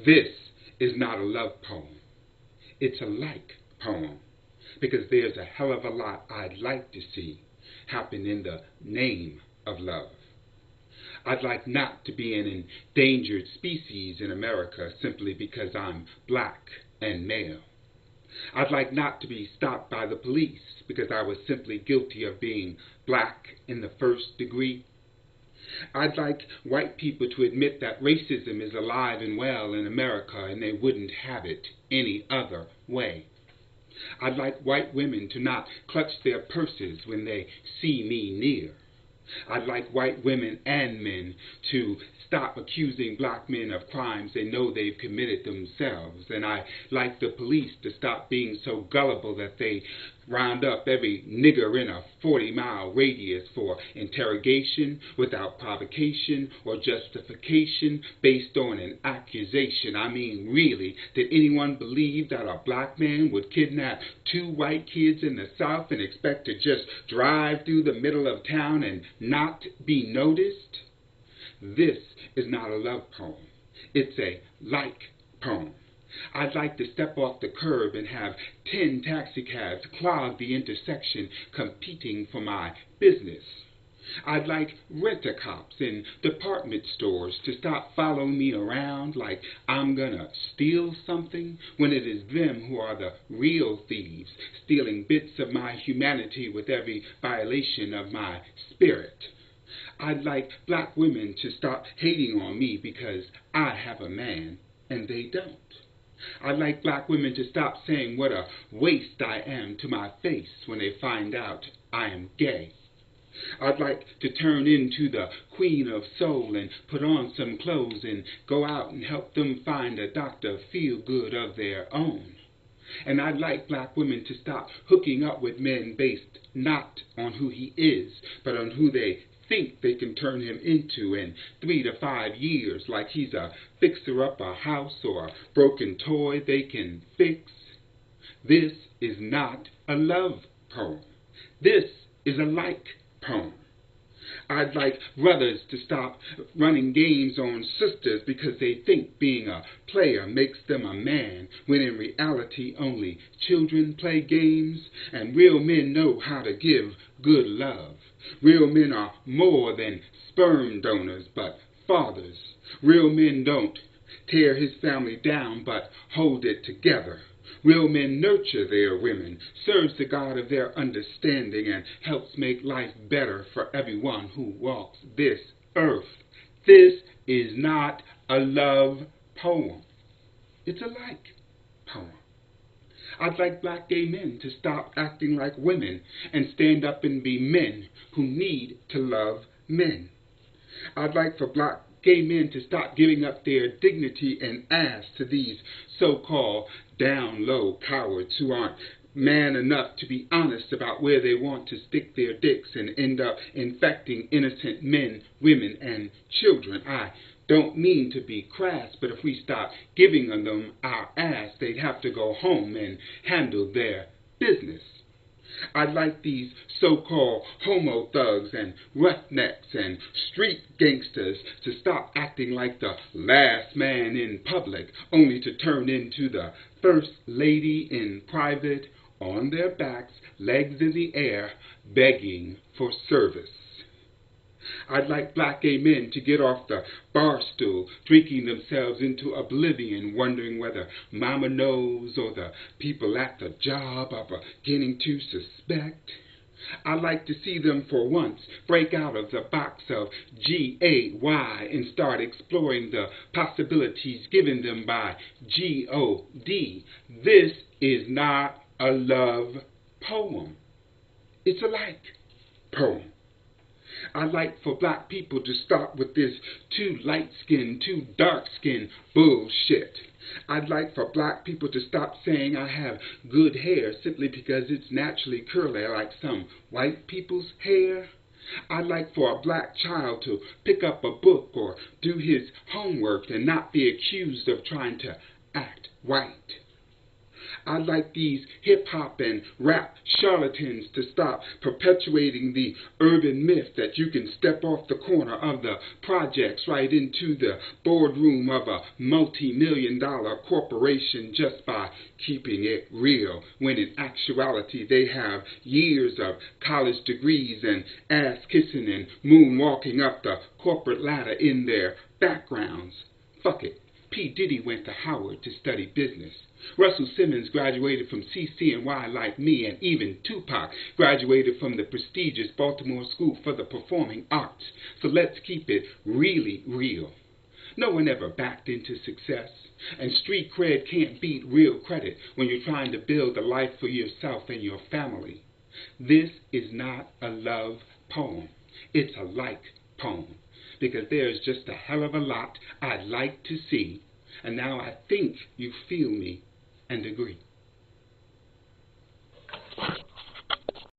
This is not a love poem. It's a like poem, because there's a hell of a lot I'd like to see happen in the name of love. I'd like not to be an endangered species in America simply because I'm black and male. I'd like not to be stopped by the police because I was simply guilty of being black in the first degree. I'd like white people to admit that racism is alive and well in America and they wouldn't have it any other way. I'd like white women to not clutch their purses when they see me near. I'd like white women and men to stop accusing black men of crimes they know they've committed themselves. And I like the police to stop being so gullible that they round up every nigger in a 40-mile radius for interrogation without provocation or justification based on an accusation. I mean, really, did anyone believe that a black man would kidnap two white kids in the South and expect to just drive through the middle of town and not be noticed? This is not a love poem. It's a like poem. I'd like to step off the curb and have 10 taxicabs clog the intersection competing for my business. I'd like rent-a-cops in department stores to stop following me around like I'm gonna steal something when it is them who are the real thieves, stealing bits of my humanity with every violation of my spirit. I'd like black women to stop hating on me because I have a man and they don't. I'd like black women to stop saying what a waste I am to my face when they find out I am gay. I'd like to turn into the queen of soul and put on some clothes and go out and help them find a Dr. Feel-Good of their own. And I'd like black women to stop hooking up with men based not on who he is, but on who they think they can turn him into in 3 to 5 years, like he's a fixer-up a house or a broken toy they can fix. This is not a love poem. This is a like poem. I'd like brothers to stop running games on sisters because they think being a player makes them a man, when in reality only children play games, and real men know how to give good love. Real men are more than sperm donors, but fathers. Real men don't tear his family down, but hold it together. Real men nurture their women, serves the God of their understanding, and helps make life better for everyone who walks this earth. This is not a love poem. It's a like poem. I'd like black gay men to stop acting like women and stand up and be men who need to love men. I'd like for black gay men to stop giving up their dignity and ass to these so-called down-low cowards who aren't man enough to be honest about where they want to stick their dicks and end up infecting innocent men, women, and children. I don't mean to be crass, but if we stop giving them our ass, they'd have to go home and handle their business. I'd like these so-called homo thugs and roughnecks and street gangsters to stop acting like the last man in public, only to turn into the first lady in private, on their backs, legs in the air, begging for service. I'd like black gay men to get off the bar stool, drinking themselves into oblivion, wondering whether mama knows or the people at the job are beginning to suspect. I'd like to see them for once break out of the box of GAY and start exploring the possibilities given them by GOD. This is not a love poem. It's a like poem. I'd like for black people to stop with this too light-skinned, too dark-skinned bullshit. I'd like for black people to stop saying I have good hair simply because it's naturally curly like some white people's hair. I'd like for a black child to pick up a book or do his homework and not be accused of trying to act white. I'd like these hip-hop and rap charlatans to stop perpetuating the urban myth that you can step off the corner of the projects right into the boardroom of a multi-million-dollar corporation just by keeping it real, when in actuality they have years of college degrees and ass-kissing and moonwalking up the corporate ladder in their backgrounds. Fuck it. P. Diddy went to Howard to study business. Russell Simmons graduated from CCNY like me, and even Tupac graduated from the prestigious Baltimore School for the Performing Arts. So let's keep it really real. No one ever backed into success, and street cred can't beat real credit when you're trying to build a life for yourself and your family. This is not a love poem. It's a like poem, because there's just a hell of a lot I'd like to see, and now I think you feel me and agree.